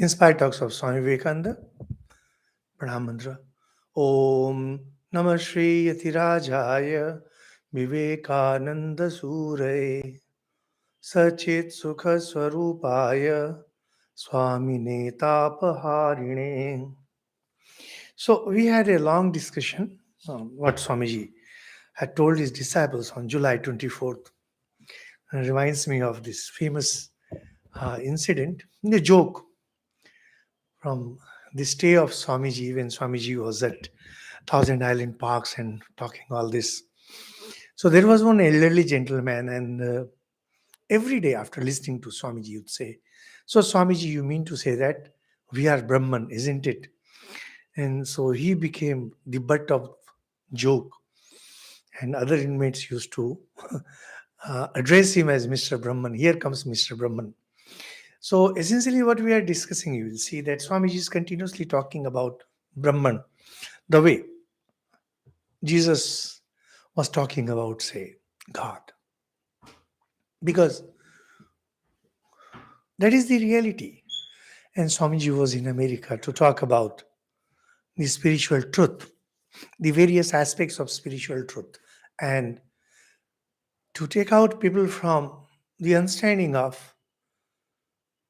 Inspired talks of Swami Vivekananda, Pranam Mantra. Om Namah Shri Yatirajaya Vivekananda Sure Sachit Sukha Swarupaya Swami Netapaharine. So we had a long discussion on what Swamiji had told his disciples on July 24th. And it reminds me of this famous incident, a joke from the stay of Swamiji when Swamiji was at Thousand Island Parks and talking all this. So there was one elderly gentleman, and every day after listening to Swamiji, you'd say, "So, Swamiji, you mean to say that we are Brahman, isn't it?" And so he became the butt of joke, and other inmates used to address him as Mr. Brahman. Here comes Mr. Brahman. So essentially, what we are discussing, you will see that Swamiji is continuously talking about Brahman, the way Jesus was talking about, say, God. Because that is the reality. And Swamiji was in America to talk about the spiritual truth, the various aspects of spiritual truth, and to take out people from the understanding of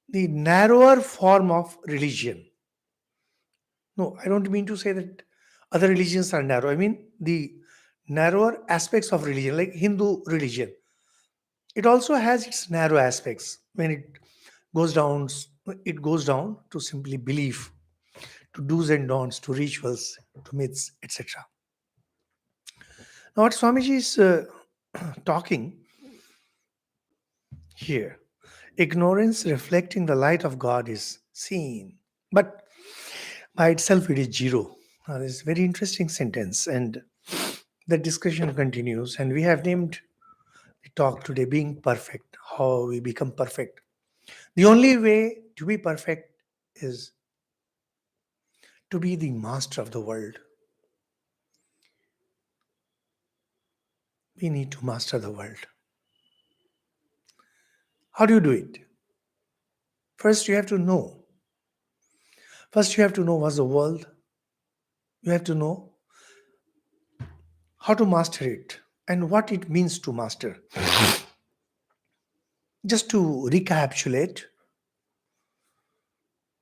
the narrower form of religion. No, I don't mean to say that other religions are narrow. I mean the narrower aspects of religion, like Hindu religion. It also has its narrow aspects. When goes down, it goes down to simply belief, to do's and don'ts, to rituals, to myths, etc. Now, what Swamiji is talking here, ignorance reflecting the light of God is seen, but by itself it is zero. Now, this is a very interesting sentence, and the discussion continues. And we have named the talk today being perfect, how we become perfect. The only way to be perfect is to be the master of the world. We need to master the world. How do you do it? First, you have to know. First, you have to know what's the world. You have to know how to master it and what it means to master. Just to recapitulate,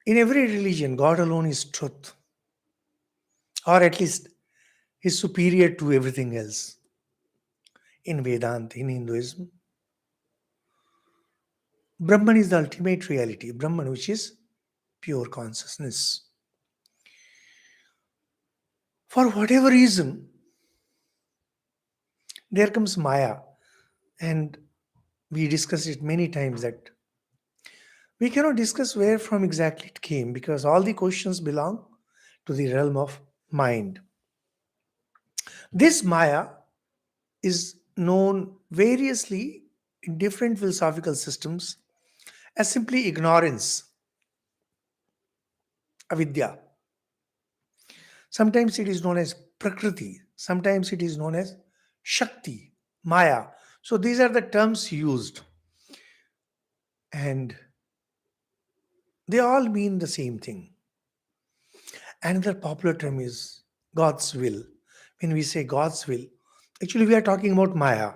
in every religion, God alone is truth, or at least is superior to everything else. In Vedanta, in Hinduism, Brahman is the ultimate reality. Brahman, which is pure consciousness. For whatever reason, there comes Maya, and we discussed it many times that we cannot discuss where from exactly it came because all the questions belong to the realm of mind. This Maya is known variously in different philosophical systems as simply ignorance, avidya. Sometimes it is known as prakriti, sometimes it is known as shakti, maya. So these are the terms used, and they all mean the same thing. Another popular term is God's will. When we say God's will, actually we are talking about Maya.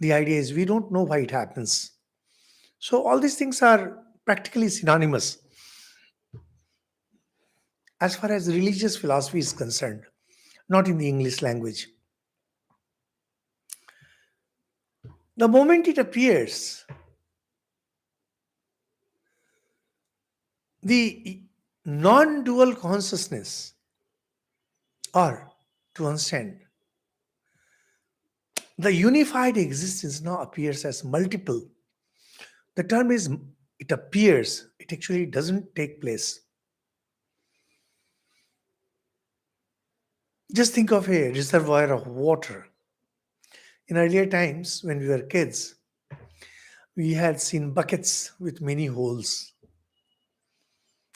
The idea is we don't know why it happens. So all these things are practically synonymous as far as religious philosophy is concerned, not in the English language. The moment it appears, the non dual consciousness, or to understand, the unified existence now appears as multiple. The term is it appears, it actually doesn't take place. Just think of a reservoir of water. In earlier times, when we were kids, we had seen buckets with many holes.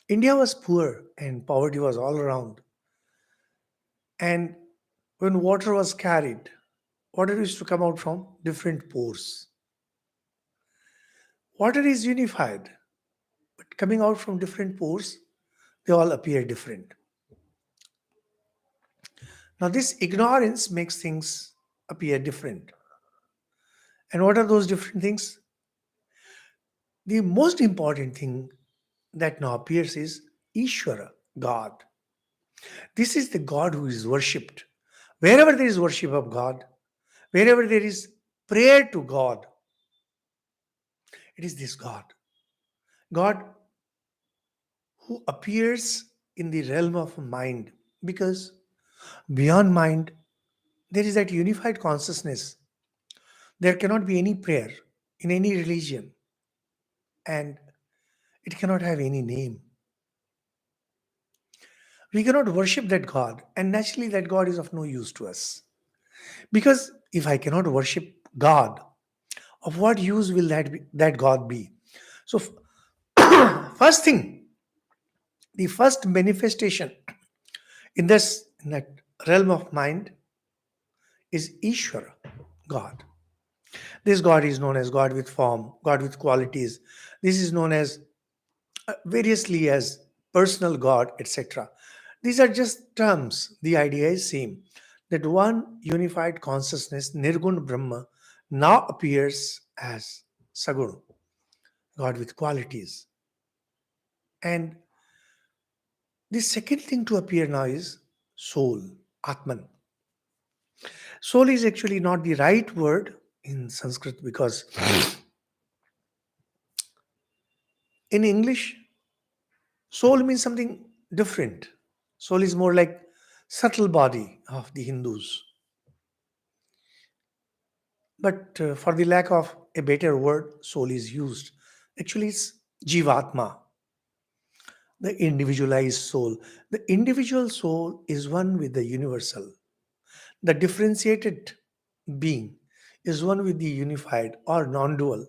India was poor and poverty was all around. And when water was carried, water used to come out from different pores. Water is unified, but coming out from different pores, they all appear different. Now, this ignorance makes things appear different. And what are those different things? The most important thing that now appears is Ishvara, God. This is the God who is worshipped. Wherever there is worship of God, wherever there is prayer to God, it is this God. God who appears in the realm of mind, because beyond mind, there is that unified consciousness. There cannot be any prayer in any religion, and it cannot have any name. We cannot worship that God, and naturally, that God is of no use to us. Because if I cannot worship God, of what use will that God be? So, first thing, the first manifestation in that realm of mind is Ishvara, God. This God is known as God with form, God with qualities. This is known as variously as personal God, etc. These are just terms. The idea is same. That one unified consciousness, Nirgun Brahma, now appears as Sagun, God with qualities. And the second thing to appear now is soul, Atman. Soul is actually not the right word in Sanskrit, because in English, soul means something different. Soul is more like subtle body of the Hindus. But for the lack of a better word, soul is used. Actually, it's Jivatma, the individualized soul. The individual soul is one with the universal. The differentiated being is one with the unified or non dual.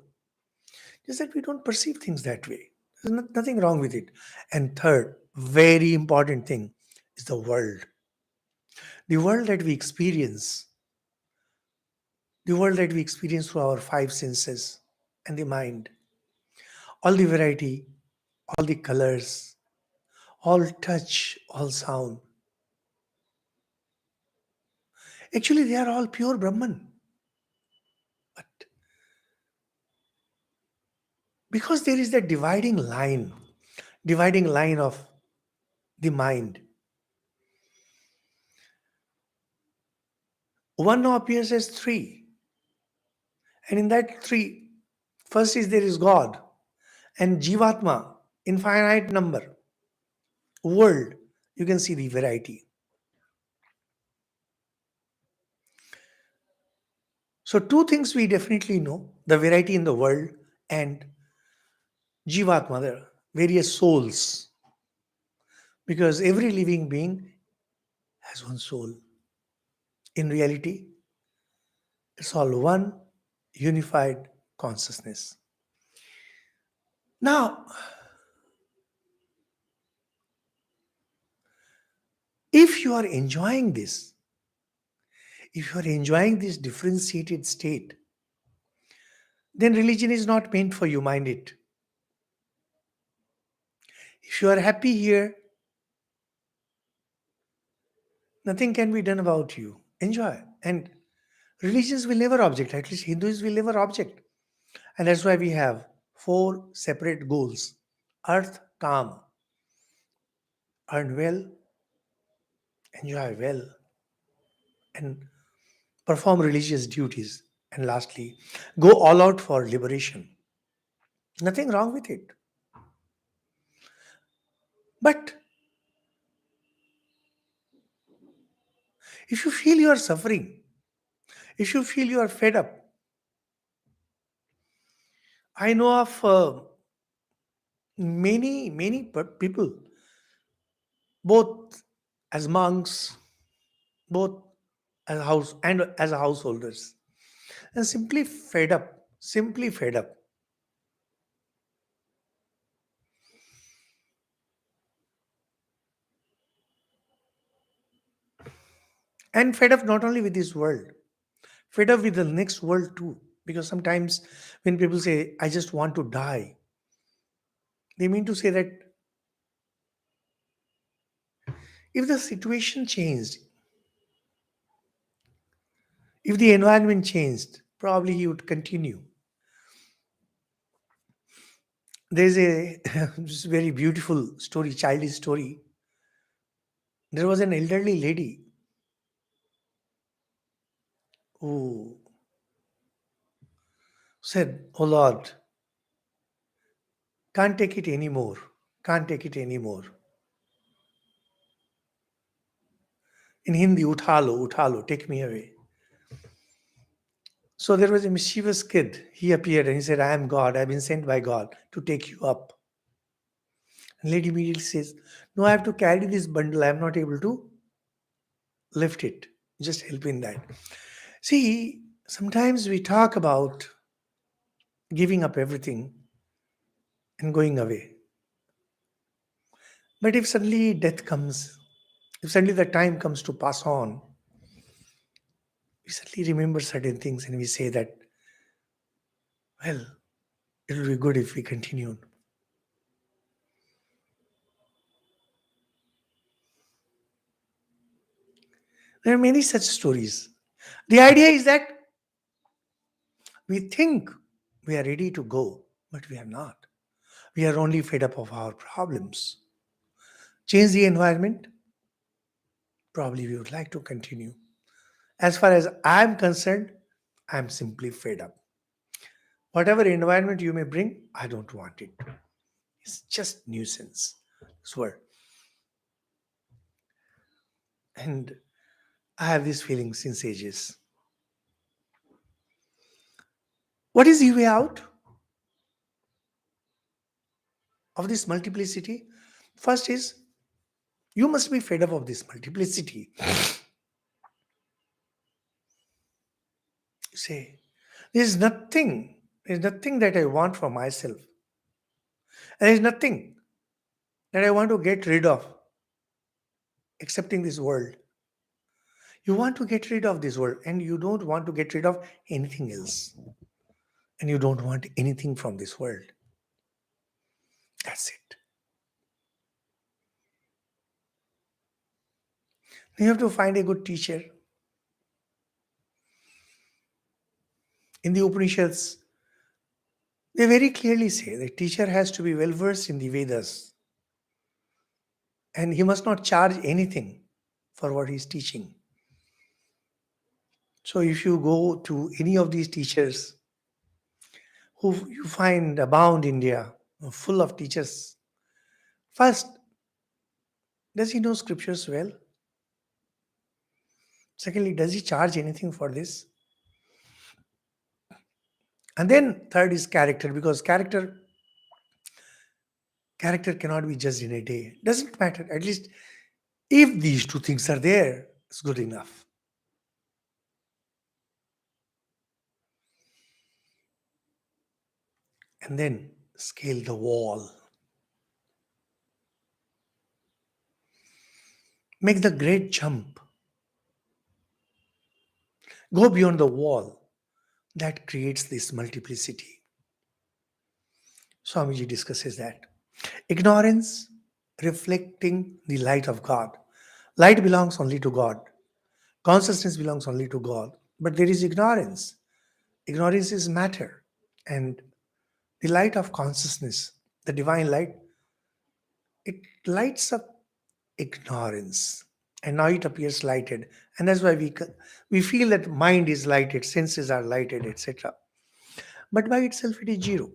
Just that we don't perceive things that way. There's nothing wrong with it. And third, very important thing is the world. The world that we experience, the world that we experience through our five senses and the mind, all the variety, all the colors, all touch, all sound. Actually, they are all pure Brahman. But because there is that dividing line of the mind, one now appears as three. And in that three, first is there is God and Jivatma, infinite number, world. You can see the variety. So, two things we definitely know, the variety in the world and Jivatma, the various souls. Because every living being has one soul. In reality, it's all one unified consciousness. Now, if you are enjoying this, if you are enjoying this differentiated state, then religion is not meant for you, mind it. If you are happy here, nothing can be done about you. Enjoy. And religions will never object, at least Hindus will never object. And that's why we have four separate goals: earth, calm, earn well, enjoy well, and perform religious duties. And lastly, go all out for liberation. Nothing wrong with it. But if you feel you are suffering, if you feel you are fed up, I know of many people, both as monks, both as house and as householders, and simply fed up. And fed up not only with this world, fed up with the next world too. Because sometimes when people say, I just want to die, They mean to say that if the situation changed, if the environment changed, probably he would continue. There's a this very beautiful story, childish story. There was an elderly lady who said, "Oh Lord, can't take it anymore. Can't take it anymore." In Hindi, uthalo, uthalo, take me away. So there was a mischievous kid. He appeared and he said, I am God. I've been sent by God to take you up. And lady immediately says, no, I have to carry this bundle. I'm not able to lift it. Just help in that. See, sometimes we talk about giving up everything and going away. But if suddenly death comes, if suddenly the time comes to pass on, we suddenly remember certain things and we say that, well, it would be good if we continued. There are many such stories. The idea is that we think we are ready to go, but we are not. We are only fed up of our problems. Change the environment, probably we would like to continue. As far as I'm concerned, I'm simply fed up. Whatever environment you may bring, I don't want it. It's just nuisance. This word. And I have this feeling since ages. What is the way out of this multiplicity? First is you must be fed up of this multiplicity. You say, there's nothing that I want for myself. And there's nothing that I want to get rid of, excepting this world. You want to get rid of this world and you don't want to get rid of anything else. And you don't want anything from this world. That's it. You have to find a good teacher. In the Upanishads, they very clearly say the teacher has to be well versed in the Vedas and he must not charge anything for what he's teaching. So if you go to any of these teachers who you find abound India, full of teachers, first, does he know scriptures well? Secondly, does he charge anything for this? And then third is character, because character cannot be judged in a day. Doesn't matter. At least if these two things are there, it's good enough. And then scale the wall. Make the great jump. Go beyond the wall. That creates this multiplicity. Swamiji discusses that. Ignorance reflecting the light of God. Light belongs only to God. Consciousness belongs only to God. But there is ignorance. Ignorance is matter. And the light of consciousness, the divine light, it lights up ignorance. And now it appears lighted. And that's why we feel that mind is lighted, senses are lighted, etc. But by itself it is zero.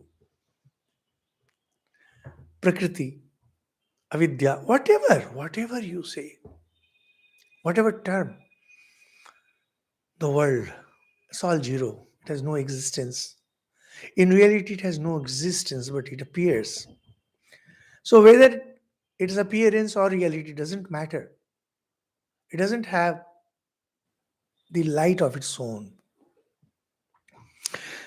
Prakriti, avidya, whatever you say, whatever term, the world, it's all zero. It has no existence. In reality, it has no existence, but it appears. So whether its appearance or reality doesn't matter. It doesn't have the light of its own.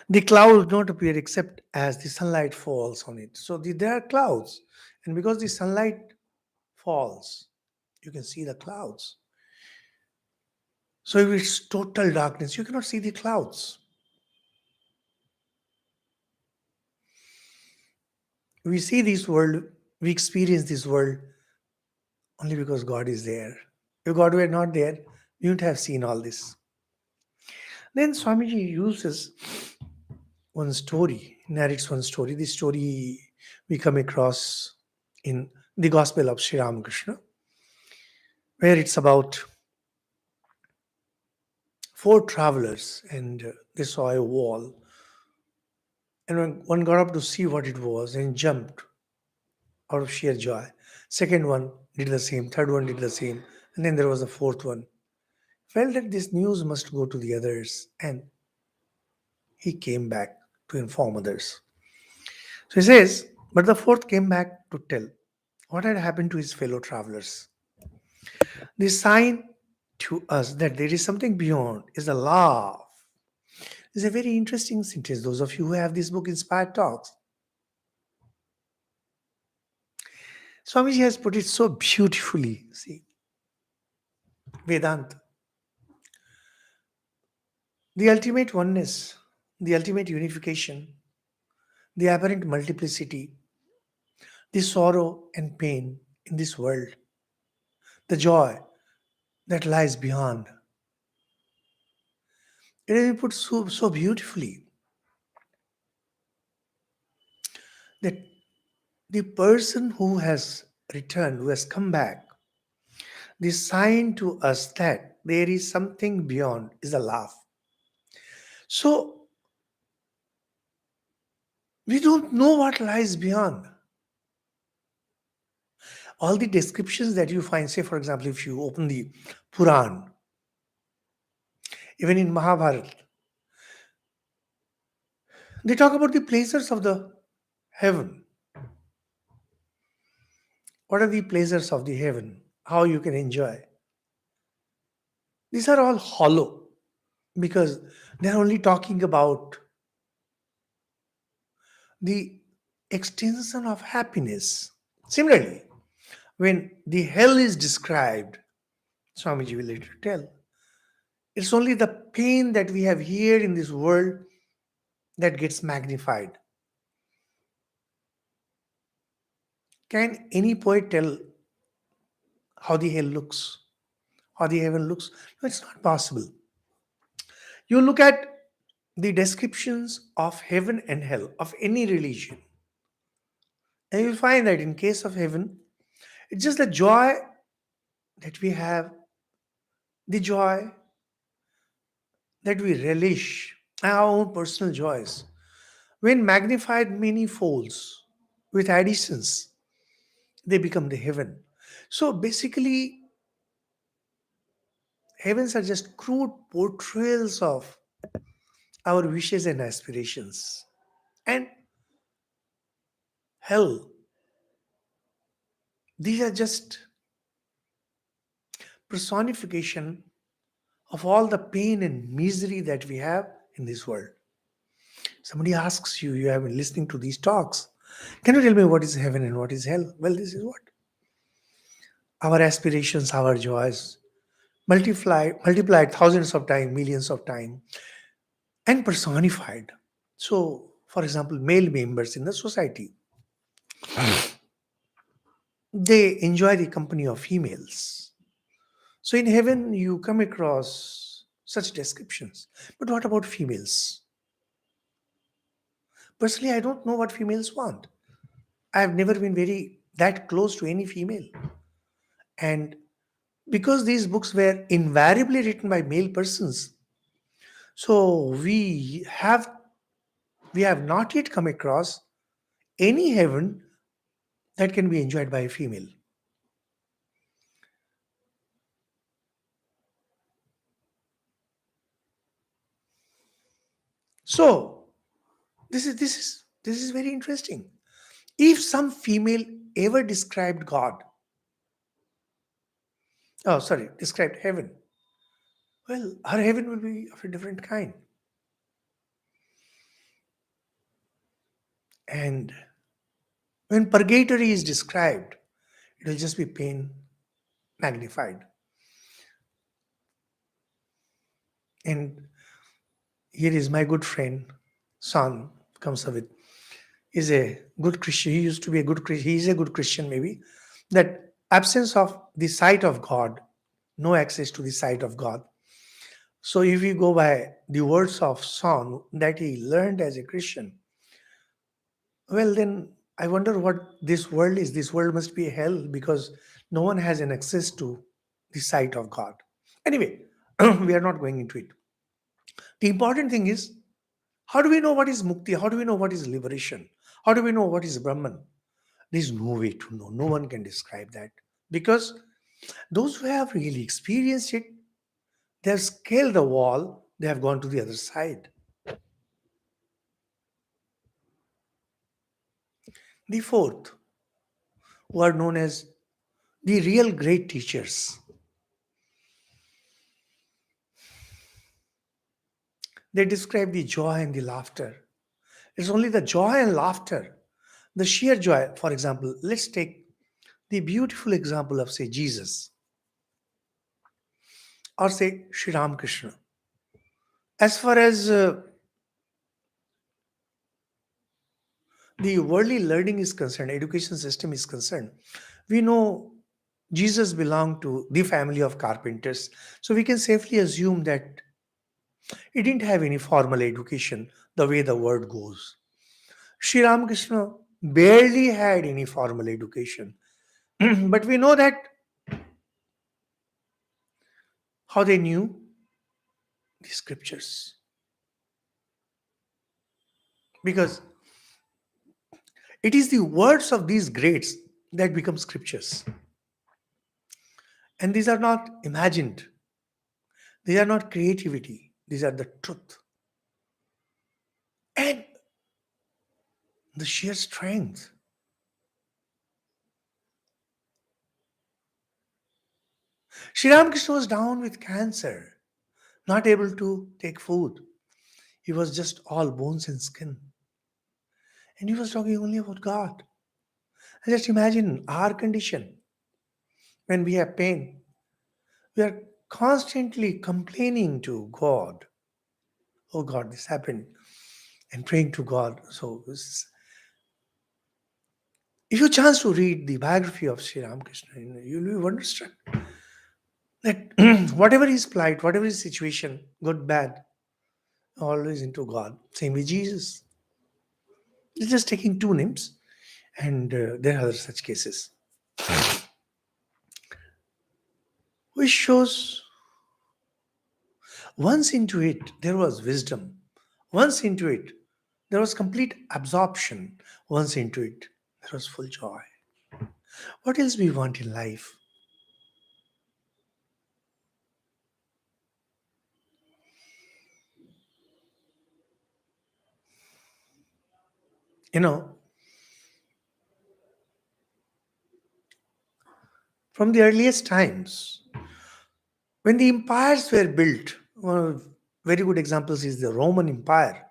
The clouds don't appear except as the sunlight falls on it. So there are clouds. And because the sunlight falls, you can see the clouds. So if it's total darkness, you cannot see the clouds. We see this world, we experience this world only because God is there. If God were not there, we wouldn't have seen all this. Then Swamiji uses one story, narrates one story. This story we come across in the Gospel of Sri Ramakrishna, where it's about four travelers and they saw a wall. And when one got up to see what it was and jumped out of sheer joy. Second one did the same, third one did the same, and then there was a fourth one. Felt that this news must go to the others, and he came back to inform others. So he says, but the fourth came back to tell what had happened to his fellow travelers. The sign to us that there is something beyond is a love. It's a very interesting sentence. Those of you who have this book, Inspired Talks, Swamiji has put it so beautifully. See, Vedanta, the ultimate oneness, the ultimate unification, the apparent multiplicity, the sorrow and pain in this world, the joy that lies beyond. It has been put so beautifully that the person who has returned, who has come back, the sign to us that there is something beyond is a laugh. So we don't know what lies beyond. All the descriptions that you find, say for example, if you open the Puran, even in Mahabharata, they talk about the pleasures of the heaven. What are the pleasures of the heaven? How you can enjoy. These are all hollow because they're only talking about the extension of happiness. Similarly, when the hell is described, Swamiji will later tell, it's only the pain that we have here in this world that gets magnified. Can any poet tell how the hell looks, how the heaven looks? No, it's not possible. You look at the descriptions of heaven and hell of any religion, and you'll find that in case of heaven, it's just the joy that we have, the joy that we relish, our own personal joys, when magnified many folds with additions, they become the heaven. So basically, heavens are just crude portrayals of our wishes and aspirations. And hell, these are just personification of all the pain and misery that we have in this world. Somebody asks you, you have been listening to these talks. Can you tell me what is heaven and what is hell? Well, this is what our aspirations, our joys, multiplied thousands of times, millions of times, and personified. So, for example, male members in the society, they enjoy the company of females. So in heaven, you come across such descriptions. But what about females? Personally, I don't know what females want. I have never been very that close to any female. And because these books were invariably written by male persons, so we have not yet come across any heaven that can be enjoyed by a female. So this is very interesting. If some female ever described God, oh sorry, described heaven, well, her heaven will be of a different kind. And when purgatory is described, it will just be pain magnified. And here is my good friend, son, comes up with. is a good Christian. He used to be a good Christian. He is a good Christian, maybe. That absence of the sight of God, no access to the sight of God. So if we go by the words of song that he learned as a Christian, well, then I wonder what this world is. This world must be a hell because no one has an access to the sight of God. Anyway, we are not going into it. The important thing is, how do we know what is mukti? How do we know what is liberation? How do we know what is Brahman? There's no way to know. No one can describe that. Because those who have really experienced it, they have scaled the wall, they have gone to the other side. The fourth, who are known as the real great teachers, they describe the joy and the laughter. It's only the joy and laughter, the sheer joy. For example, let's take the beautiful example of, say, Jesus or, say, Sri Ramakrishna. As far as the worldly learning is concerned, education system is concerned, we know Jesus belonged to the family of carpenters. So we can safely assume that he didn't have any formal education the way the word goes. Sri Ramakrishna barely had any formal education. But we know that how they knew the scriptures. Because it is the words of these greats that become scriptures. And these are not imagined. These are not creativity. These are the truth. And the sheer strength. Sri Ramakrishna was down with cancer, not able to take food. He was just all bones and skin. And he was talking only about God. And just imagine our condition when we have pain. We are constantly complaining to God. Oh God, this happened. And praying to God. So if you chance to read the biography of Sri Ramakrishna, you'll be wonderstruck that whatever his plight, whatever his situation, good, bad, always into God. Same with Jesus. It's just taking two names, and there are other such cases. Which shows once into it, there was wisdom. Once into it, there was complete absorption. Once into it, there was full joy. What else we want in life? You know, from the earliest times, when the empires were built, one of very good examples is the Roman Empire.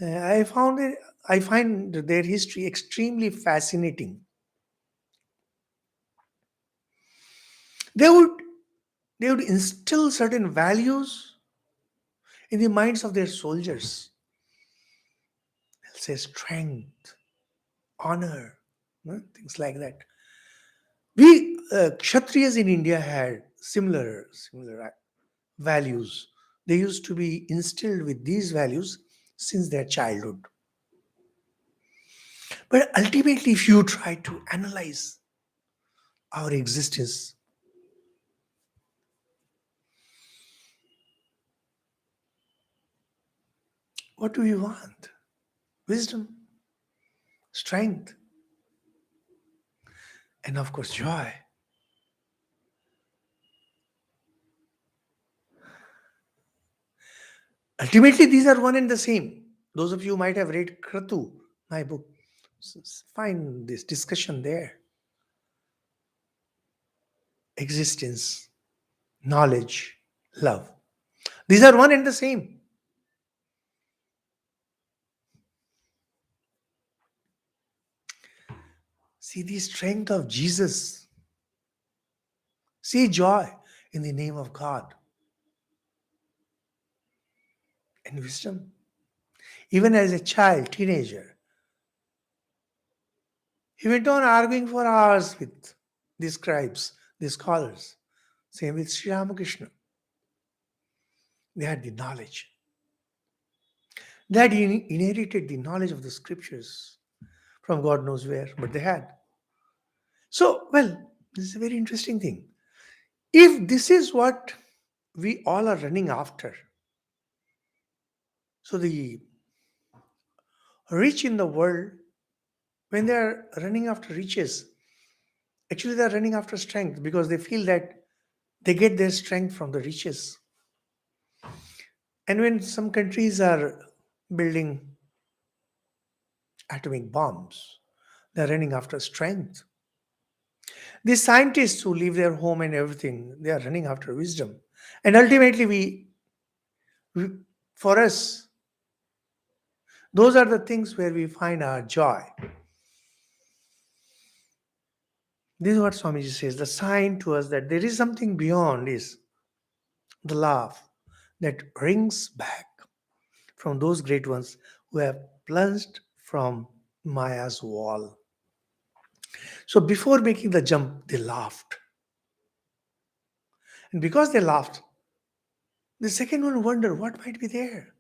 I found it, I find their history extremely fascinating. They would they would instill certain values in the minds of their soldiers. They'll say strength, honor, things like that. We Kshatriyas in India had similar values. They used to be instilled with these values since their childhood. But ultimately, if you try to analyze our existence, what do we want? Wisdom, strength, and of course, joy. Ultimately, these are one and the same. Those of you might have read Kratu, my book. Find this discussion there. Existence, knowledge, love. These are one and the same. See the strength of Jesus. See joy in the name of God and wisdom. Even as a child, teenager, He went on arguing for hours with the scribes, the scholars. Same with Sri Ramakrishna. They had the knowledge. They had inherited the knowledge of the scriptures from God knows where, but they had. So, well, this is a very interesting thing. If this is what we all are running after, so the rich in the world, when they are running after riches, actually they are running after strength because they feel that they get their strength from the riches. And when some countries are building atomic bombs, they are running after strength. The scientists who leave their home and everything, they are running after wisdom. And ultimately, we for us, those are the things where we find our joy. This is what Swamiji says. The sign to us that there is something beyond is the laugh that rings back from those great ones who have plunged from Maya's wall. So before making the jump, they laughed. And because they laughed, the second one wondered what might be there.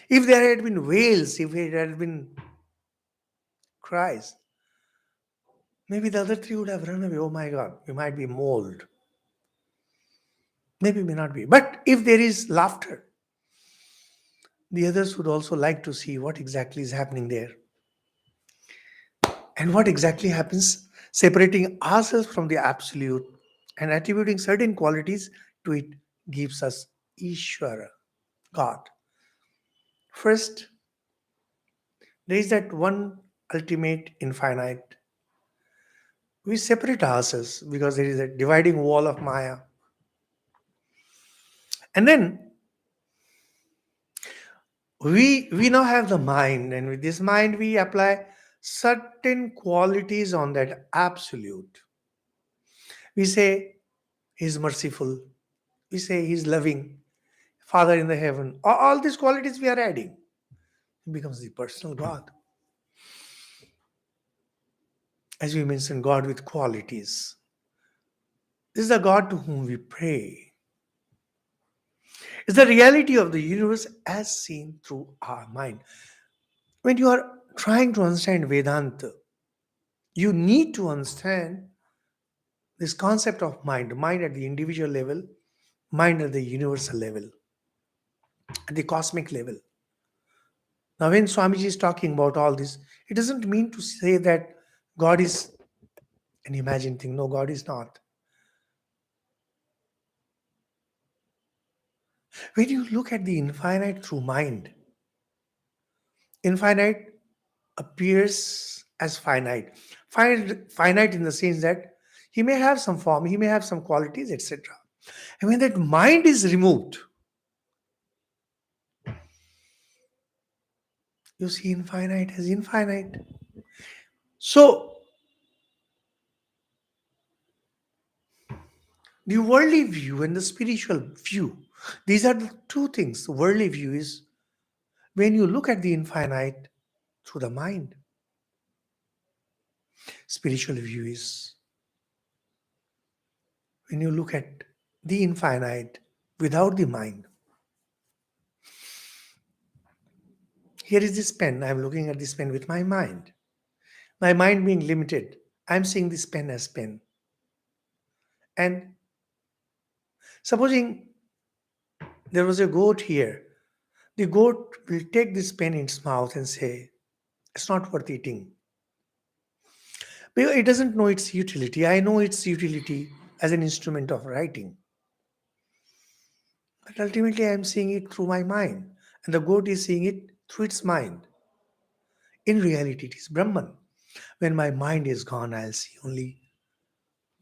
If there had been wails, if it had been cries, maybe the other three would have run away. Oh my God, we might be mauled. Maybe may not be. But if there is laughter, the others would also like to see what exactly is happening there. And what exactly happens, separating ourselves from the absolute and attributing certain qualities to it gives us Ishvara, God. First, there is that one ultimate infinite. We separate ourselves because there is a dividing wall of Maya. And then we now have the mind, and with this mind we apply certain qualities on that absolute. We say he's merciful, we say he's loving, Father in the heaven. All these qualities we are adding. It becomes the personal God. As we mentioned, God with qualities. This is the God to whom we pray. It's the reality of the universe as seen through our mind. When you are trying to understand Vedanta, you need to understand this concept of mind at the individual level, mind at the universal level, at the cosmic level. Now, when Swamiji is talking about all this, it doesn't mean to say that God is an imagined thing. No, God is not. When you look at the infinite through mind, infinite appears as finite. Finite in the sense that he may have some form, he may have some qualities, etc. And when that mind is removed, you see infinite as infinite. So, the worldly view and the spiritual view, these are the two things. The worldly view is when you look at the infinite through the mind. Spiritual view is when you look at the infinite without the mind. Here is this pen. I'm looking at this pen with my mind. My mind being limited, I'm seeing this pen as pen. And supposing there was a goat here, the goat will take this pen in its mouth and say, it's not worth eating. Because it doesn't know its utility. I know its utility as an instrument of writing. But ultimately, I'm seeing it through my mind. And the goat is seeing it through its mind. In reality, it is Brahman. When my mind is gone, I'll see only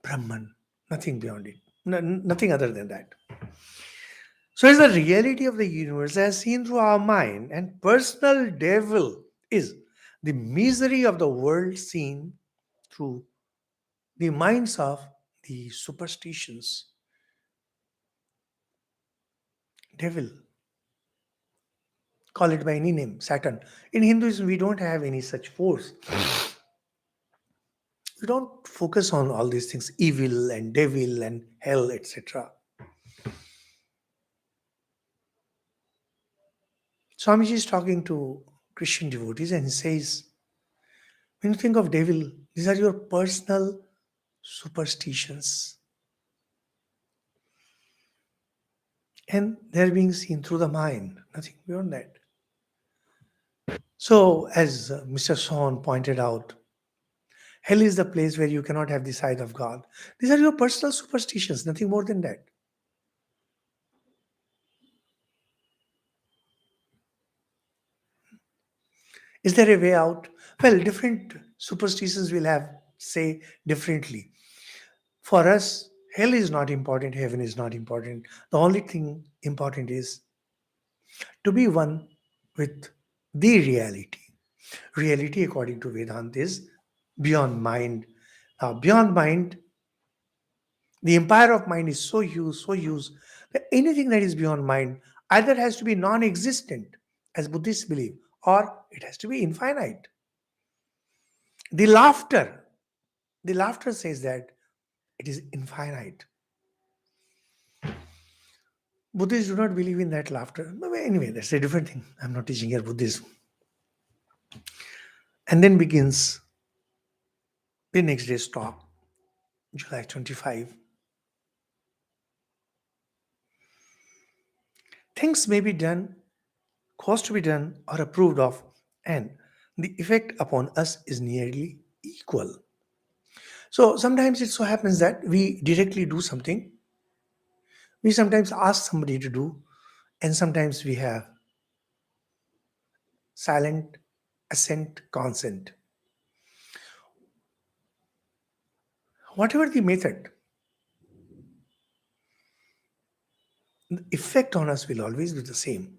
Brahman, nothing beyond it, nothing other than that. So, it's the reality of the universe as seen through our mind, and personal devil is the misery of the world seen through the minds of the superstitions. Devil, Call it by any name, Saturn. In Hinduism, we don't have any such force. We don't focus on all these things, evil and devil and hell, etc. Swamiji is talking to Christian devotees and he says, when you think of devil, these are your personal superstitions. And they're being seen through the mind, nothing beyond that. So, as Mr. Son pointed out, hell is the place where you cannot have the sight of God. These are your personal superstitions, nothing more than that. Is there a way out? Well, different superstitions will have say differently. For us, hell is not important, heaven is not important. The only thing important is to be one with the reality. Reality, according to Vedanta, is beyond mind. Now, beyond mind, the empire of mind is so huge that anything that is beyond mind either has to be non existent, as Buddhists believe, or it has to be infinite. The laughter, the laughter says that it is infinite. Buddhists do not believe in that laughter. No, anyway, that's a different thing. I'm not teaching here Buddhism. And then begins the next day's talk, July 25. Things may be done, caused to be done, or approved of, and the effect upon us is nearly equal. So sometimes it so happens that we directly do something, we sometimes ask somebody to do, and sometimes we have silent assent, consent. Whatever the method, the effect on us will always be the same.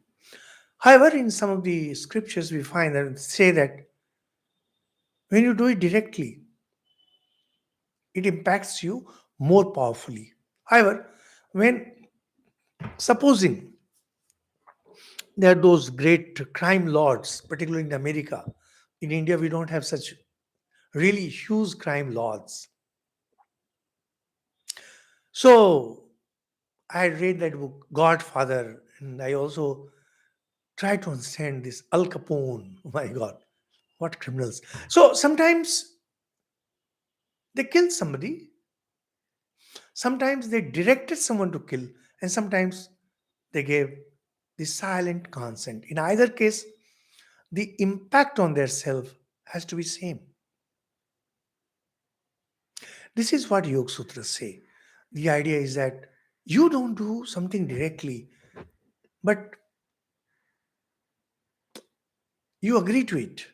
However, in some of the scriptures, we find that say that when you do it directly, it impacts you more powerfully. However, when supposing there are those great crime lords, particularly in America, in India, we don't have such really huge crime lords. So I read that book, Godfather, and I also tried to understand this Al Capone. Oh my God, what criminals. So sometimes they kill somebody, sometimes they directed someone to kill, and sometimes they gave the silent consent. In either case, the impact on their self has to be same. This is what Yoga Sutras say. The idea is that you don't do something directly, but you agree to it.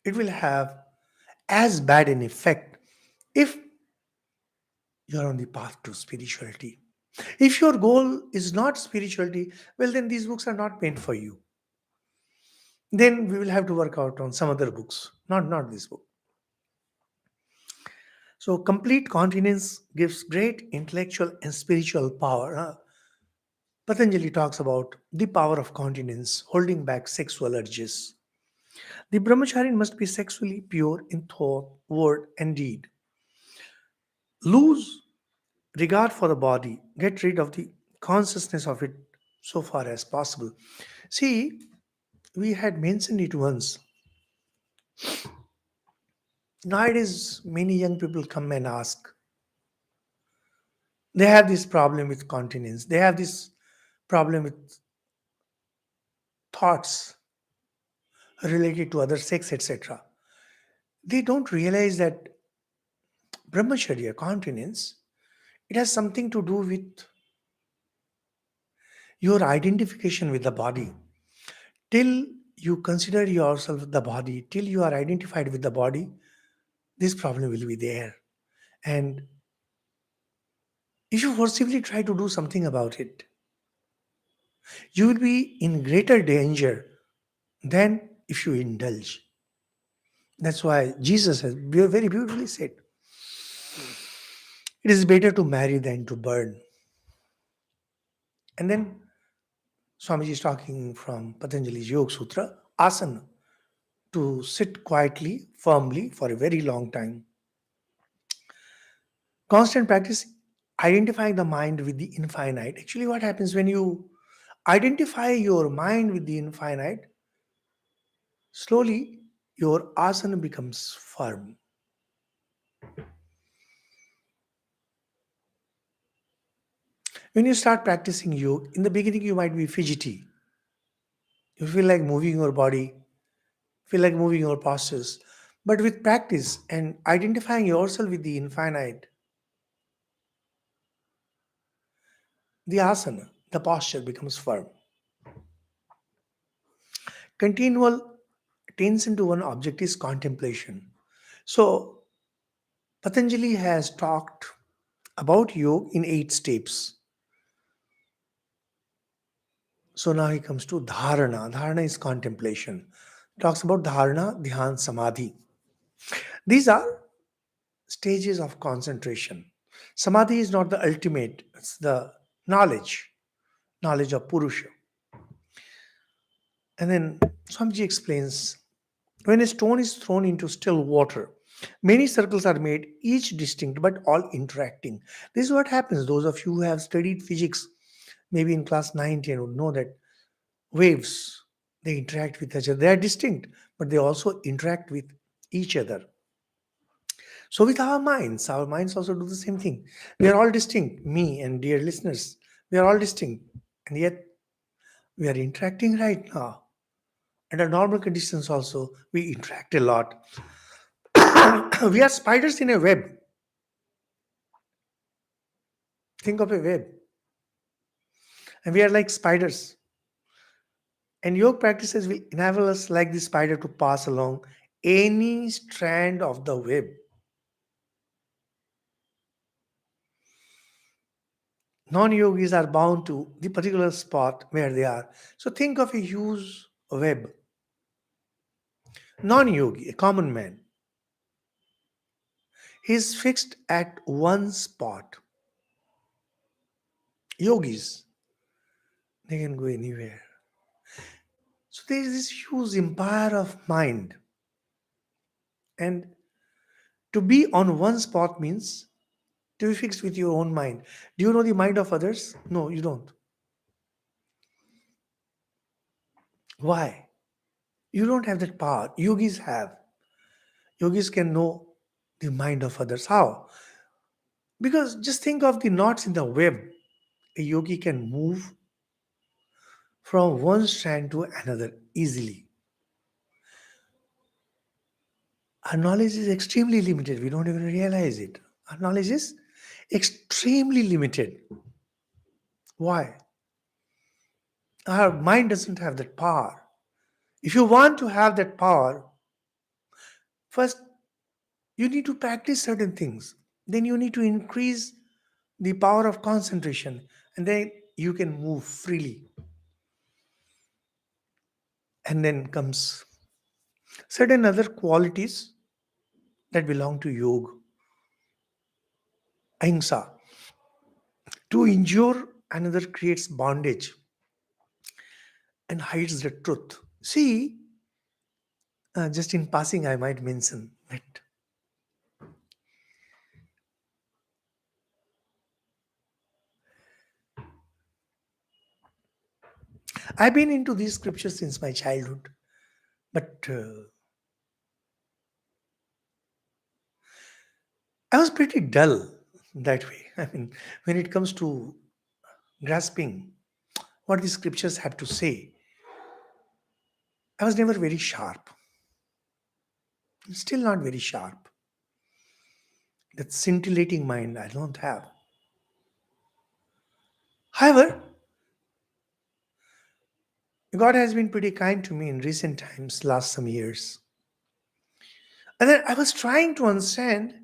It will have as bad an effect if you're on the path to spirituality. If your goal is not spirituality, well, then these books are not meant for you. Then we will have to work out on some other books, not this book. So, complete continence gives great intellectual and spiritual power. Patanjali talks about the power of continence, holding back sexual urges. The brahmachari must be sexually pure in thought, word, and deed. Lose regard for the body, get rid of the consciousness of it so far as possible. See, we had mentioned it once. Nowadays, many young people come and ask. They have this problem with continence. They have this problem with thoughts related to other sex, etc. They don't realize that brahmacharya, continence, it has something to do with your identification with the body. Till you consider yourself the body, till you are identified with the body, this problem will be there. And if you forcibly try to do something about it, you will be in greater danger than if you indulge. That's why Jesus has very beautifully said, it is better to marry than to burn. And then Swamiji is talking from Patanjali's Yoga Sutra, asana, to sit quietly, firmly for a very long time. Constant practice identifying the mind with the infinite. Actually, what happens when you identify your mind with the infinite, slowly your asana becomes firm. When you start practicing yoga, in the beginning you might be fidgety. You feel like moving your body, feel like moving your postures. But with practice and identifying yourself with the infinite, the asana, the posture becomes firm. Continual attention to one object is contemplation. So, Patanjali has talked about yoga in 8 steps. So now he comes to dharana. Dharana is contemplation. Talks about dharana, dhyan, samadhi. These are stages of concentration. Samadhi is not the ultimate, it's the knowledge, knowledge of Purusha. And then Swamiji explains when a stone is thrown into still water, many circles are made, each distinct but all interacting. This is what happens. Those of you who have studied physics, maybe in class 9, 10, would know that waves, they interact with each other. They are distinct, but they also interact with each other. So with our minds also do the same thing. We are all distinct, me and dear listeners. We are all distinct, and yet we are interacting right now. Under normal conditions also, we interact a lot. We are spiders in a web. Think of a web. And we are like spiders. And yoga practices will enable us like the spider to pass along any strand of the web. Non-yogis are bound to the particular spot where they are. So think of a huge web. Non-yogi, a common man, he is fixed at one spot. Yogis, they can go anywhere. So there is this huge empire of mind. And to be on one spot means to be fixed with your own mind. Do you know the mind of others? No, you don't. Why? You don't have that power. Yogis have. Yogis can know the mind of others. How? Because just think of the knots in the web. A yogi can move from one strand to another easily. Our knowledge is extremely limited. We don't even realize it. Our knowledge is extremely limited. Why? Our mind doesn't have that power. If you want to have that power, first you need to practice certain things. Then you need to increase the power of concentration, and then you can move freely. And then comes certain other qualities that belong to yoga. Ahimsa. To injure another creates bondage and hides the truth. See, just in passing, I might mention that I've been into these scriptures since my childhood, but I was pretty dull that way. I mean, when it comes to grasping what the scriptures have to say, I was never very sharp. Still not very sharp. That scintillating mind I don't have. However, God has been pretty kind to me in recent times, last some years. And then I was trying to understand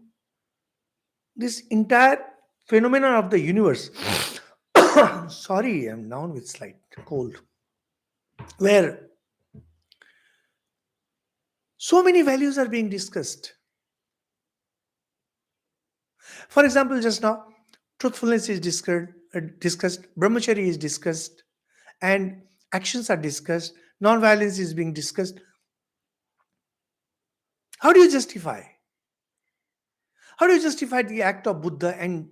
this entire phenomenon of the universe. Sorry, I'm down with slight cold. Where so many values are being discussed. For example, just now, truthfulness is discussed, brahmachari is discussed, and actions are discussed, non-violence is being discussed. How do you justify? How do you justify the act of Buddha and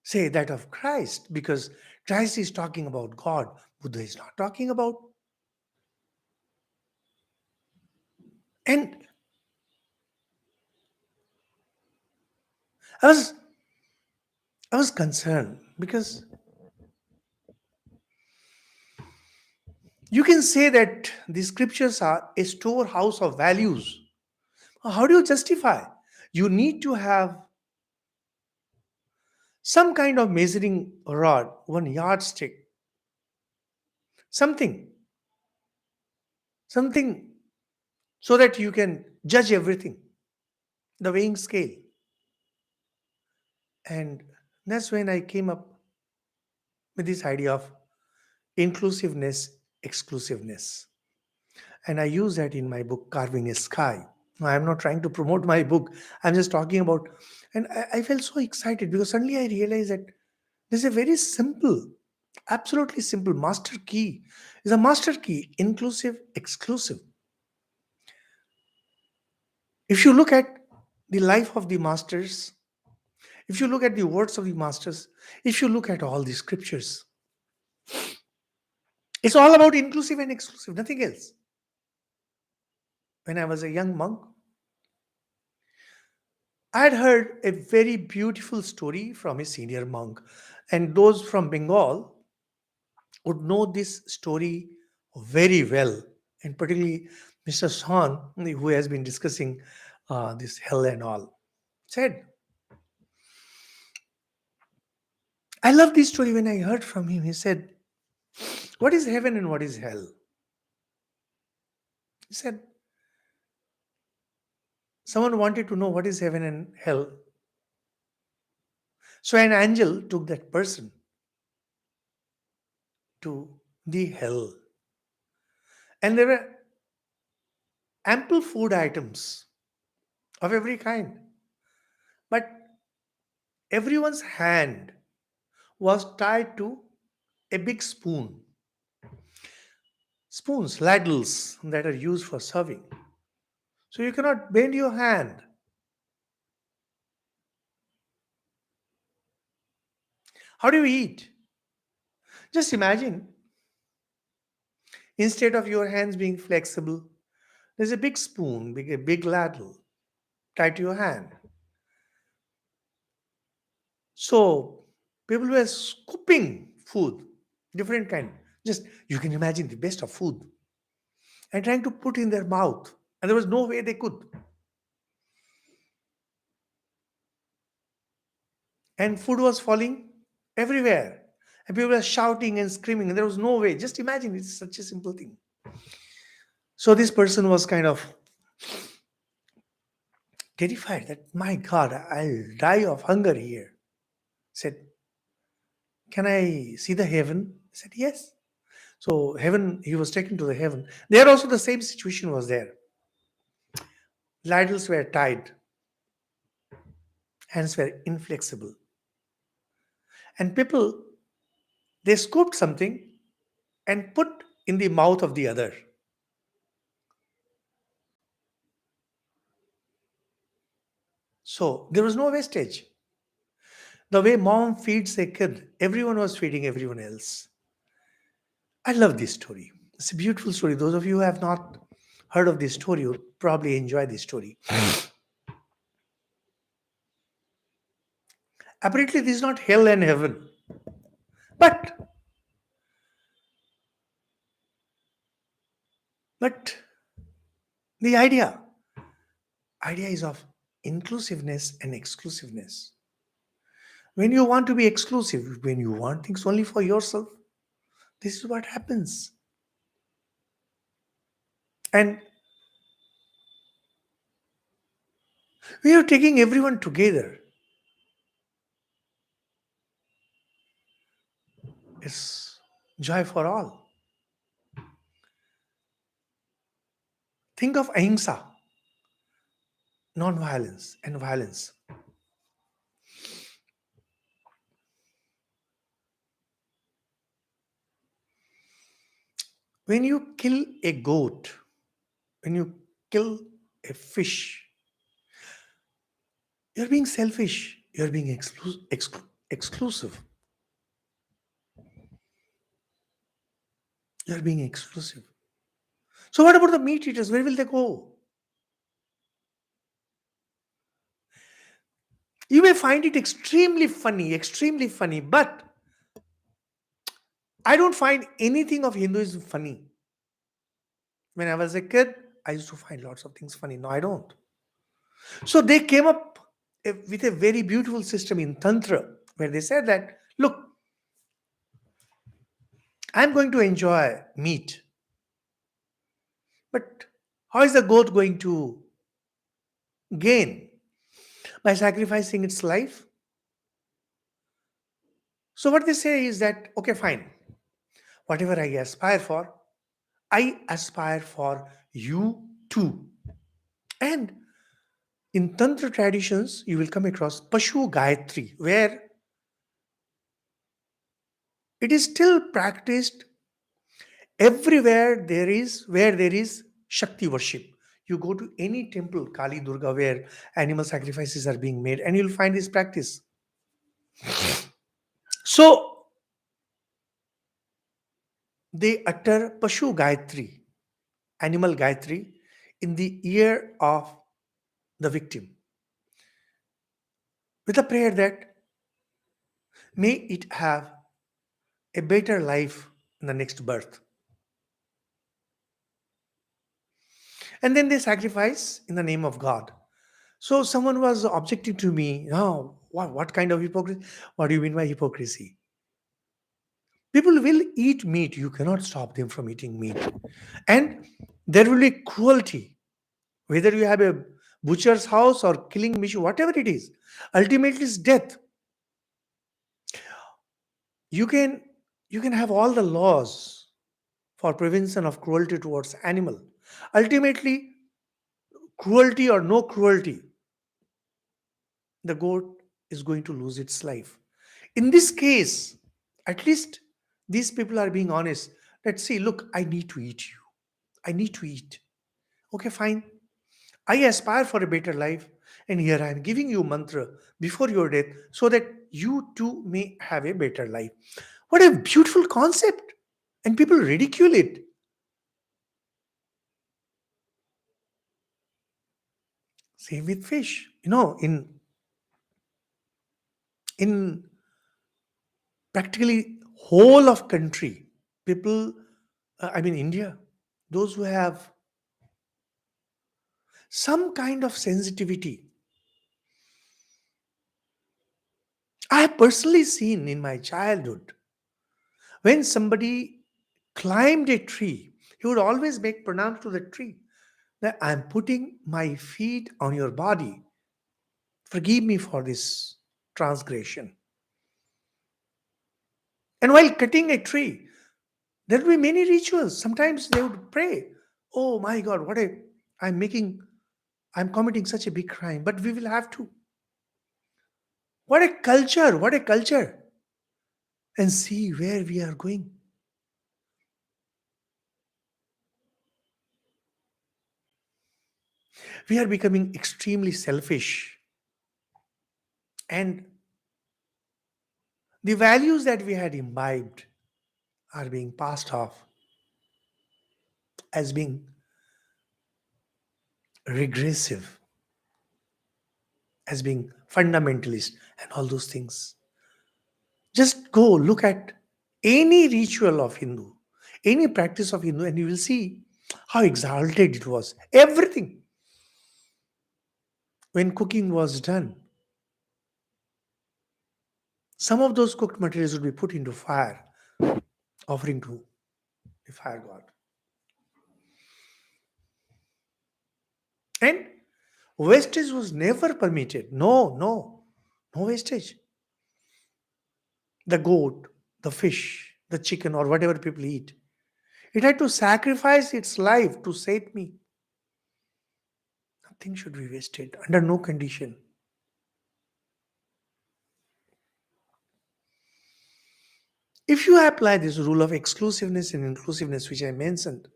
say that of Christ? Because Christ is talking about God, Buddha is not talking about. And I was I was concerned because you can say that the scriptures are a storehouse of values. How do you justify? You need to have some kind of measuring rod, one yardstick, something, something, so that you can judge everything, the weighing scale. And that's when I came up with this idea of inclusiveness, exclusiveness. And I use that in my book, Carving a Sky. Now, I'm not trying to promote my book, I'm just talking about. And I felt so excited because suddenly I realized that there's a very simple, absolutely simple master key. Is a master key, inclusive, exclusive. If you look at the life of the masters, if you look at the words of the masters, if you look at all the scriptures, it's all about inclusive and exclusive, nothing else. When I was a young monk, I had heard a very beautiful story from a senior monk, and those from Bengal would know this story very well, and particularly Mr. Shan, who has been discussing this hell and all, said, I love this story. When I heard from him, he said, what is heaven and what is hell? He said, someone wanted to know what is heaven and hell. So an angel took that person to the hell. And there were ample food items of every kind. But everyone's hand was tied to a big spoon. Spoons, ladles that are used for serving. So you cannot bend your hand. How do you eat? Just imagine, instead of your hands being flexible, there's a big spoon, a big ladle tied to your hand. So people were scooping food, different kind. Just you can imagine the best of food and trying to put in their mouth. And there was no way they could. And food was falling everywhere. And people were shouting and screaming, and there was no way. Just imagine, it's such a simple thing. So this person was kind of terrified that, my God, I'll die of hunger here. Said, can I see the heaven? I said, yes. So heaven, he was taken to the heaven. There also the same situation was there. Ladles were tied, hands were inflexible. And people, they scooped something and put in the mouth of the other. So there was no wastage. The way mom feeds a kid, everyone was feeding everyone else. I love this story. It's a beautiful story. Those of you who have not heard of this story will probably enjoy this story. Apparently, this is not hell and heaven, but but the idea is of inclusiveness and exclusiveness. When you want to be exclusive, when you want things only for yourself, this is what happens. And we are taking everyone together. It's joy for all. Think of ahimsa, non-violence and violence. When you kill a goat, when you kill a fish, you're being selfish. You're being exclusive. You're being exclusive. So, what about the meat eaters? Where will they go? You may find it extremely funny, but I don't find anything of Hinduism funny. When I was a kid, I used to find lots of things funny. No, I don't. So they came up with a very beautiful system in Tantra where they said that, look, I'm going to enjoy meat, but how is the goat going to gain by sacrificing its life? So what they say is that, okay, fine, whatever I aspire for you too. And in Tantra traditions, you will come across Pashu Gayatri, where it is still practiced everywhere where there is Shakti worship. You go to any temple, Kali Durga, where animal sacrifices are being made, and you'll find this practice. So they utter Pashu Gayatri, animal Gayatri, in the ear of the victim with a prayer that may it have a better life in the next birth. And then they sacrifice in the name of God. So someone was objecting to me, oh, what kind of hypocrisy? What do you mean by hypocrisy? People will eat meat. You cannot stop them from eating meat. And there will be cruelty, whether you have a butcher's house or killing machine, whatever it is. Ultimately, it's death. You can you can have all the laws for prevention of cruelty towards animal. Ultimately, cruelty or no cruelty, the goat is going to lose its life. In this case, at least these people are being honest. Let's see, look, I need to eat you. I need to eat. Okay, fine. I aspire for a better life, and here I am giving you mantra before your death so that you too may have a better life. What a beautiful concept! And people ridicule it. Same with fish. In practically whole of country, people, I mean India, those who have some kind of sensitivity. I have personally seen in my childhood when somebody climbed a tree, he would always make pranam to the tree that I'm putting my feet on your body. Forgive me for this transgression. And while cutting a tree, there will be many rituals. Sometimes they would pray, oh my God, I'm making, I'm committing such a big crime, but we will have to. What a culture, what a culture. And see where we are going. We are becoming extremely selfish. And the values that we had imbibed are being passed off as being regressive, as being fundamentalist, and all those things. Just go look at any ritual of Hindu, any practice of Hindu, and you will see how exalted it was. Everything. When cooking was done, some of those cooked materials would be put into fire, offering to the fire god. And wastage was never permitted. No, no, no wastage. The goat, the fish, the chicken, or whatever people eat, it had to sacrifice its life to save me. Nothing should be wasted under no condition. If you apply this rule of exclusiveness and inclusiveness, which I mentioned,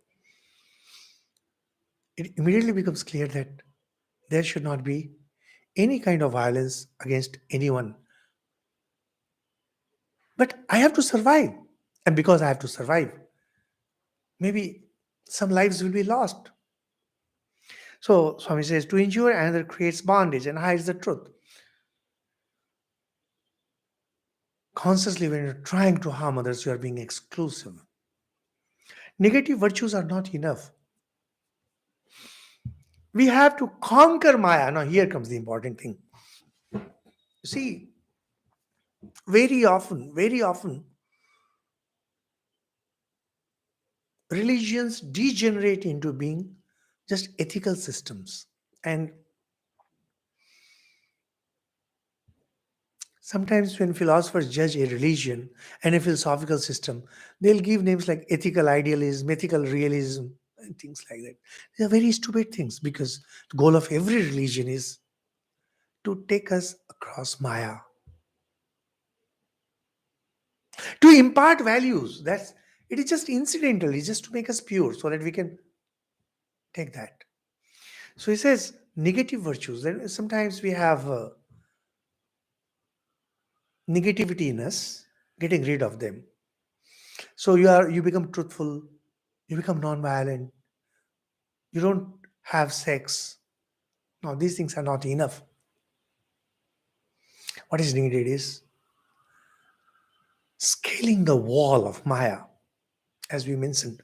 it immediately becomes clear that there should not be any kind of violence against anyone. But I have to survive. And because I have to survive, maybe some lives will be lost. So Swami says, to injure another creates bondage and hides the truth. Consciously, when you're trying to harm others, you are being exclusive. Negative virtues are not enough. We have to conquer Maya. Now, here comes the important thing. You see, very often, religions degenerate into being just ethical systems. And sometimes, when philosophers judge a religion and a philosophical system, they'll give names like ethical idealism, ethical realism, and things like that. They are very stupid things because the goal of every religion is to take us across Maya, to impart values. That's it is just incidental. It's just to make us pure, so that we can take that. So he says negative virtues. Then sometimes we have negativity in us. Getting rid of them. So you become truthful. You become non-violent. You don't have sex. Now these things are not enough. What is needed is scaling the wall of Maya, as we mentioned.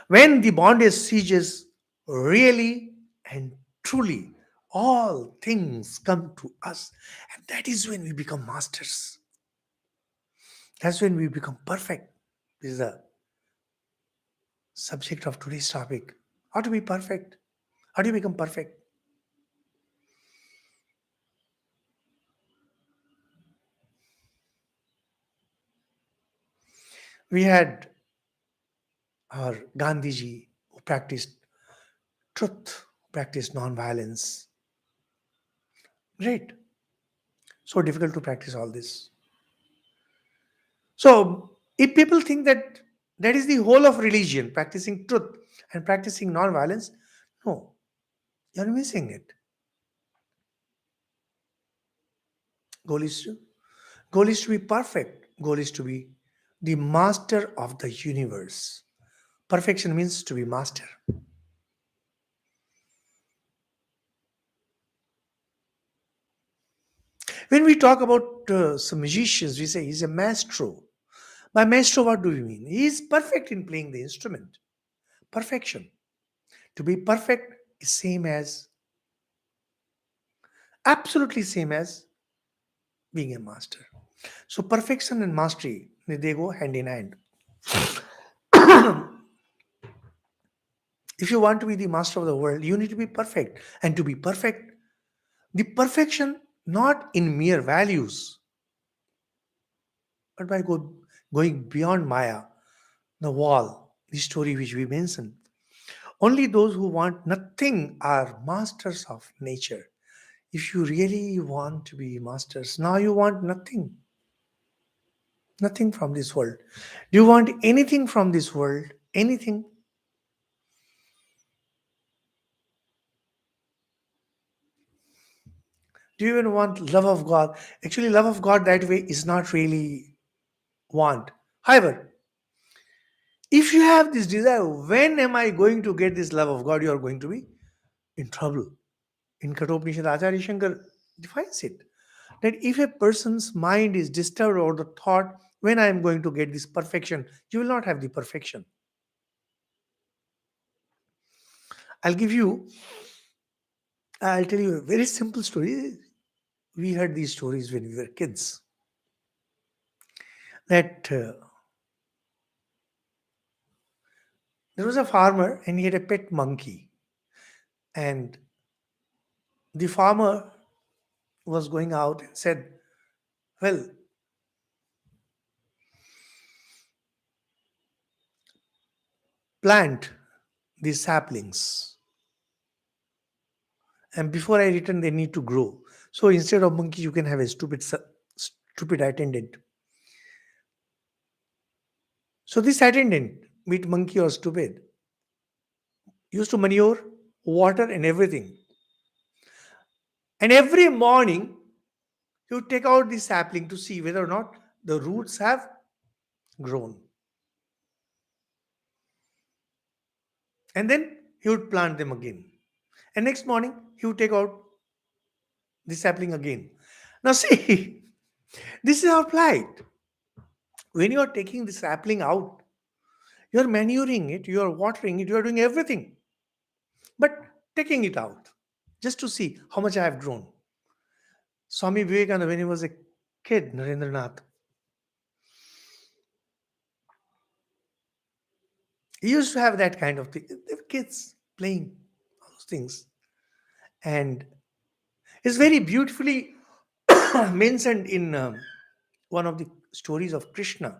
When the bondage ceases, really and truly, all things come to us. And that is when we become masters. That's when we become perfect. This is the subject of today's topic. How to be perfect? How do you become perfect? We had our Gandhiji who practiced truth, who practiced non-violence. Great. So difficult to practice all this. So if people think that that is the whole of religion, practicing truth and practicing non-violence, no, you're missing it. Goal is to goal is to be perfect. Goal is to be the master of the universe. Perfection means to be master. When we talk about some magicians, we say he's a maestro. By maestro, what do we mean? He is perfect in playing the instrument. Perfection. To be perfect is same as, absolutely same as being a master. So perfection and mastery, they go hand in hand. If you want to be the master of the world, you need to be perfect. And to be perfect, the perfection not in mere values, but by going beyond Maya, the wall, the story which we mentioned. Only those who want nothing are masters of nature. If you really want to be masters, now you want nothing. Nothing from this world. Do you want anything from this world? Anything? Do you even want love of God? Actually, love of God that way is not really want. However, if you have this desire, when am I going to get this love of God? You are going to be in trouble. In Kathopanishad, Acharya Shankar defines it that if a person's mind is disturbed over the thought, when I am going to get this perfection, you will not have the perfection. I'll give you, I'll tell you a very simple story. We heard these stories when we were kids. That there was a farmer and he had a pet monkey. And the farmer was going out and said, well, plant these saplings. And before I return, they need to grow. So instead of monkey, you can have a stupid attendant. So this attendant, meat monkey or stupid, used to manure, water, and everything. And every morning, he would take out the sapling to see whether or not the roots have grown. And then he would plant them again. And next morning, he would take out the sapling again. Now, see, this is our plight. When you are taking the sapling out, you are manuring it, you are watering it, you are doing everything, but taking it out just to see how much I have grown. Swami Vivekananda, when he was a kid, Narendranath, he used to have that kind of thing. They were kids playing all those things. And it's very beautifully mentioned in one of the stories of Krishna.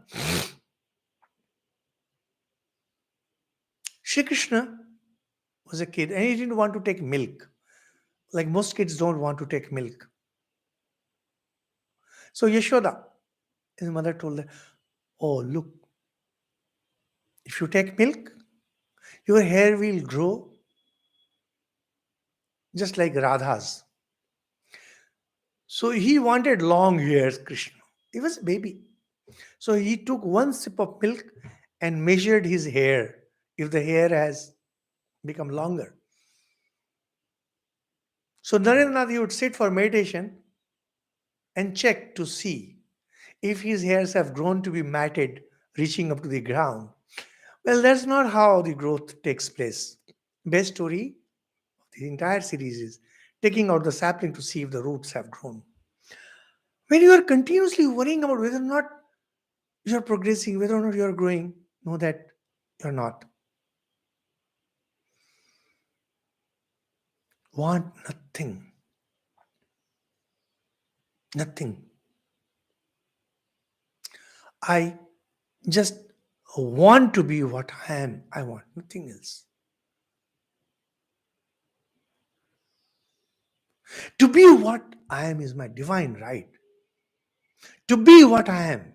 Shri Krishna was a kid and he didn't want to take milk. Like most kids don't want to take milk. So Yashoda, his mother told her, oh, look, if you take milk, your hair will grow just like Radha's. So he wanted long hairs, Krishna. He was a baby. So he took one sip of milk and measured his hair if the hair has become longer. So Narendranath, he would sit for meditation and check to see if his hairs have grown to be matted, reaching up to the ground. Well, that's not how the growth takes place. Best story of the entire series is taking out the sapling to see if the roots have grown. When you are continuously worrying about whether or not you are progressing, whether or not you are growing, know that you're not. Want nothing. Nothing. I just want to be what I am. I want nothing else. To be what I am is my divine right. To be what I am.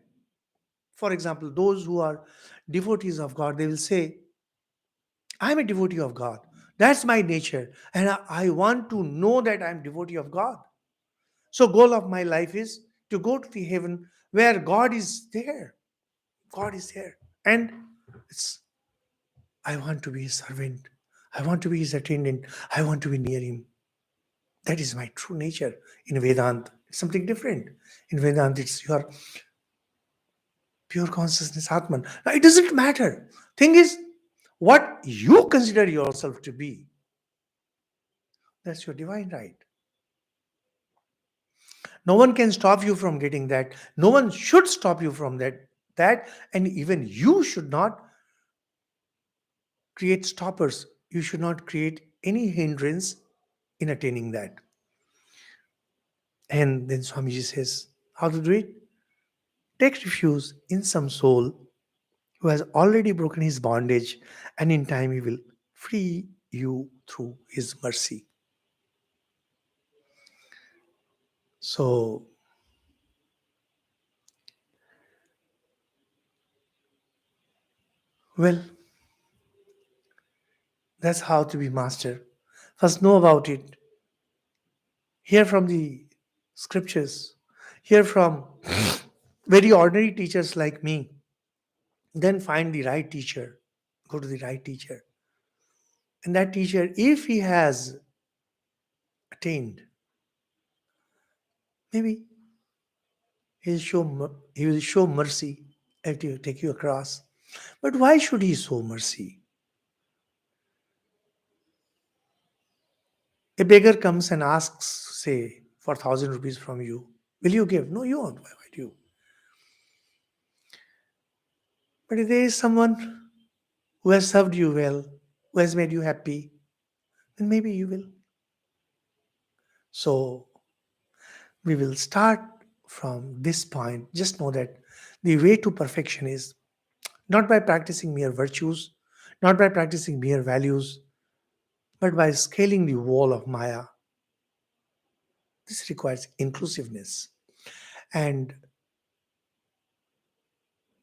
For example, those who are devotees of God, they will say, I'm a devotee of God. That's my nature. And I want to know that I'm devotee of God. So goal of my life is to go to the heaven where God is there. God is there. And it's I want to be his servant. I want to be his attendant. I want to be near him. That is my true nature. In Vedanta, it's something different. In Vedanta, it's your pure consciousness, Atman. Now, it doesn't matter. Thing is, what you consider yourself to be, that's your divine right. No one can stop you from getting that. No one should stop you from that, and even you should not create stoppers. You should not create any hindrance in attaining that. And then Swamiji says, how to do it? Take refuge in some soul who has already broken his bondage, and in time he will free you through his mercy. So, well, that's how to be master. First, know about it. Hear from the scriptures. Hear from very ordinary teachers like me. Then find the right teacher. Go to the right teacher. And that teacher, if he has attained, maybe he will show mercy and to take you across. But why should he show mercy? A beggar comes and asks, say, for 1,000 rupees from you. Will you give? No, you won't. Why would you? But if there is someone who has served you well, who has made you happy, then maybe you will. So we will start from this point. Just know that the way to perfection is not by practicing mere virtues, not by practicing mere values, but by scaling the wall of Maya. This requires inclusiveness and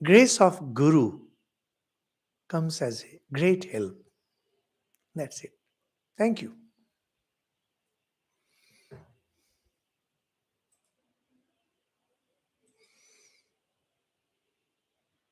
grace of Guru. comes as a great help. That's it. Thank you.